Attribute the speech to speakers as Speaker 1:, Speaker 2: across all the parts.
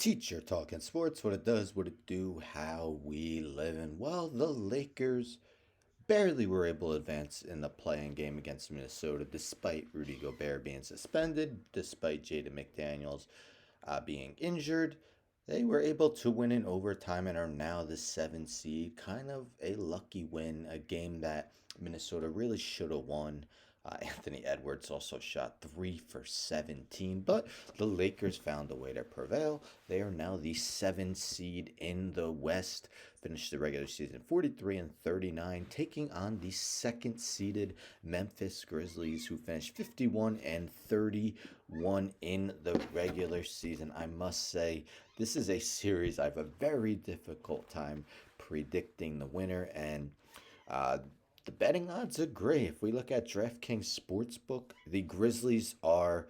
Speaker 1: Teacher talking sports, what it does, what it do, how we live. And well, the Lakers barely were able to advance in the playing game against Minnesota despite Rudy Gobert being suspended, despite Jaden McDaniels being injured. They were able to win in overtime and are now the 7th seed. Kind of a lucky win, a game that Minnesota really should have won. Anthony Edwards also shot 3 for 17, but the Lakers found a way to prevail. They are now the 7th seed in the West. Finished the regular season 43 and 39, taking on the second seeded Memphis Grizzlies, who finished 51 and 31 in the regular season. I must say, this is a series I have a very difficult time predicting the winner, and uh, the betting odds agree. If we look at DraftKings Sportsbook, the Grizzlies are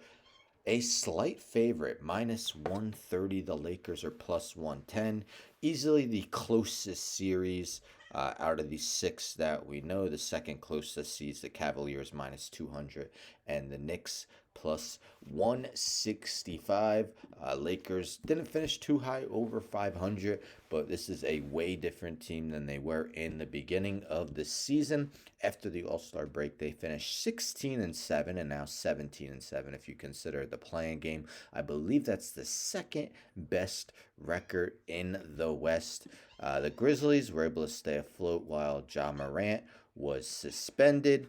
Speaker 1: a slight favorite, minus 130. The Lakers are plus 110. Easily the closest series out of the six that we know. The second closest sees the Cavaliers minus 200 and the Knicks plus 165. Lakers didn't finish too high, over 500, but this is a way different team than they were in the beginning of the season. After the All-Star break, they finished 16 and 7 and now 17 and 7 if you consider the playing game. I believe that's the second best record in the West. The Grizzlies were able to stay afloat while Ja Morant was suspended.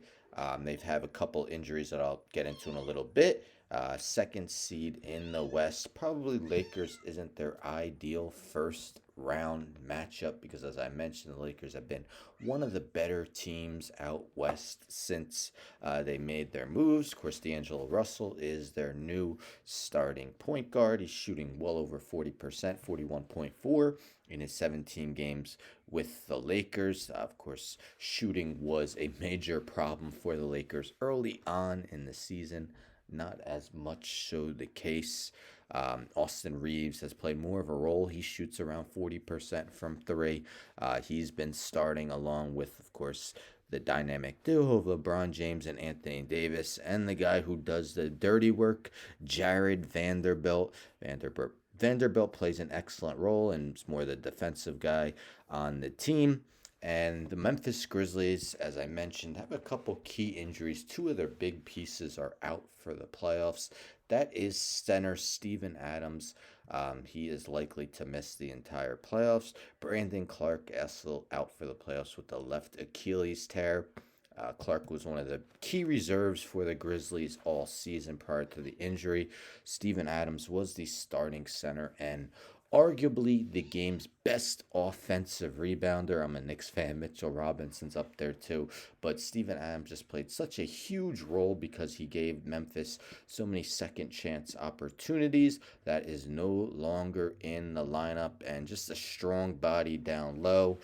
Speaker 1: They've had a couple injuries that I'll get into in a little bit. Second seed in the West. Probably Lakers isn't their ideal first round matchup because, as I mentioned, the Lakers have been one of the better teams out west since they made their moves. Of course, D'Angelo Russell is their new starting point guard. He's shooting well over 40%, 41.4 in his 17 games with the Lakers. Of course, shooting was a major problem for the Lakers early on in the season. Not as much so the case. Austin Reeves has played more of a role. He shoots around 40% from three. He's been starting along with, of course, the dynamic duo of LeBron James and Anthony Davis, and the guy who does the dirty work, Jared Vanderbilt. Vanderbilt plays an excellent role and is more the defensive guy on the team. And the Memphis Grizzlies, as I mentioned, have a couple key injuries. Two of their big pieces are out for the playoffs. That is center Steven Adams. He is likely to miss the entire playoffs. Brandon Clark also out for the playoffs with the left Achilles tear. Clark was one of the key reserves for the Grizzlies all season prior to the injury. Steven Adams was the starting center and arguably the game's best offensive rebounder. I'm a Knicks fan. Mitchell Robinson's up there too. But Steven Adams just played such a huge role because he gave Memphis so many second chance opportunities. That is no longer in the lineup, and just a strong body down low.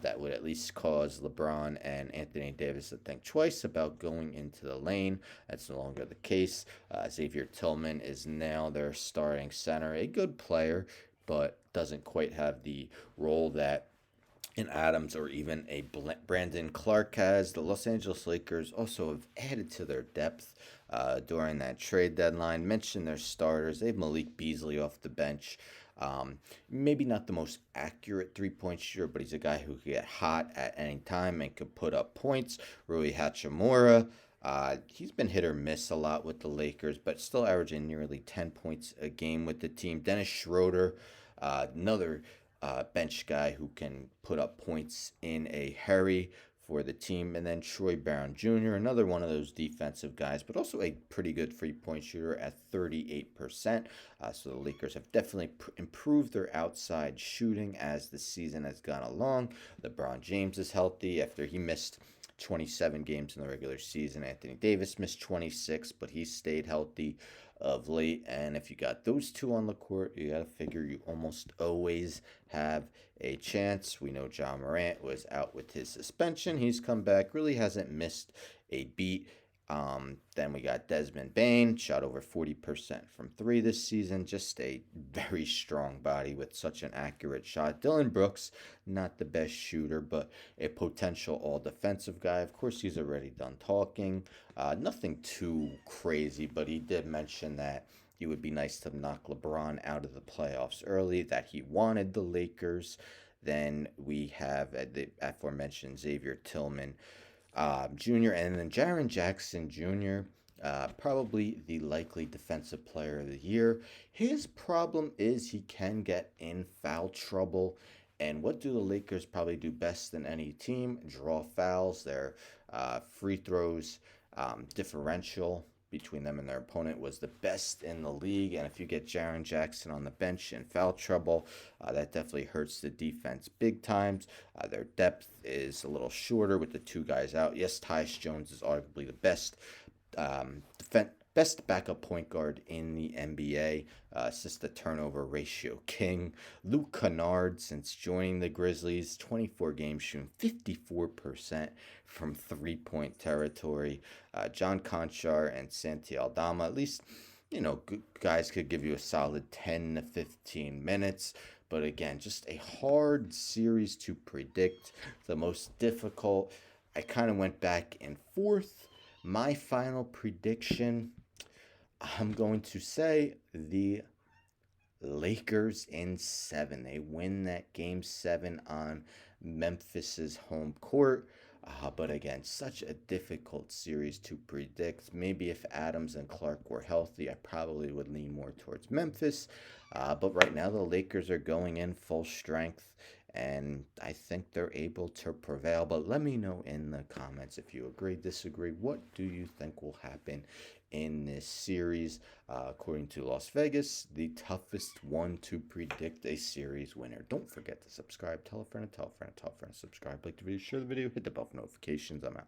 Speaker 1: That would at least cause LeBron and Anthony Davis to think twice about going into the lane. That's no longer the case. Xavier Tillman is now their starting center, a good player, but doesn't quite have the role that an Adams or even a Brandon Clark has. The Los Angeles Lakers also have added to their depth during that trade deadline. Mentioned their starters. They have Malik Beasley off the bench. Maybe not the most accurate three-point shooter, but he's a guy who can get hot at any time and could put up points. Rui Hachimura, he's been hit or miss a lot with the Lakers, but still averaging nearly 10 points a game with the team. Dennis Schroeder, another bench guy who can put up points in a hurry for the team. And then Troy Brown Jr., another one of those defensive guys, but also a pretty good three-point shooter at 38%. So the Lakers have definitely improved their outside shooting as the season has gone along. LeBron James is healthy after he missed 27 games in the regular season. Anthony Davis missed 26, but he stayed healthy of late. And if you got those two on the court, you got to figure you almost always have a chance. We know Ja Morant was out with his suspension. He's come back, really hasn't missed a beat. Then we got Desmond Bane, shot over 40% from three this season. Just a very strong body with such an accurate shot. Dylan Brooks, not the best shooter, but a potential all-defensive guy. Of course, he's already done talking. Nothing too crazy, but he did mention that it would be nice to knock LeBron out of the playoffs early, that he wanted the Lakers. Then we have the aforementioned Xavier Tillman Jr., and then Jaren Jackson Jr., probably the likely defensive player of the year. His problem is he can get in foul trouble. And what do the Lakers probably do best than any team? Draw fouls. Their free throws differential between them and their opponent was the best in the league. And if you get Jaren Jackson on the bench in foul trouble, that definitely hurts the defense big times. Their depth is a little shorter with the two guys out. Yes, Tyus Jones is arguably the best backup point guard in the NBA. Assist to turnover ratio king. Luke Kennard, since joining the Grizzlies, 24 games shooting 54% from three-point territory. John Conchar and Santi Aldama, at least, guys could give you a solid 10 to 15 minutes. But again, just a hard series to predict. The most difficult. I kind of went back and forth. My final prediction, I'm going to say the Lakers in 7. They win that game 7 on Memphis's home court. But again, such a difficult series to predict. Maybe if Adams and Clark were healthy, I probably would lean more towards Memphis. But right now, the Lakers are going in full strength, and I think they're able to prevail. But let me know in the comments if you agree, disagree. What do you think will happen in this series? According to Las Vegas, the toughest one to predict a series winner. Don't forget to subscribe. Tell a friend, tell a friend, tell a friend. Subscribe, like the video, share the video, hit the bell for notifications. I'm out.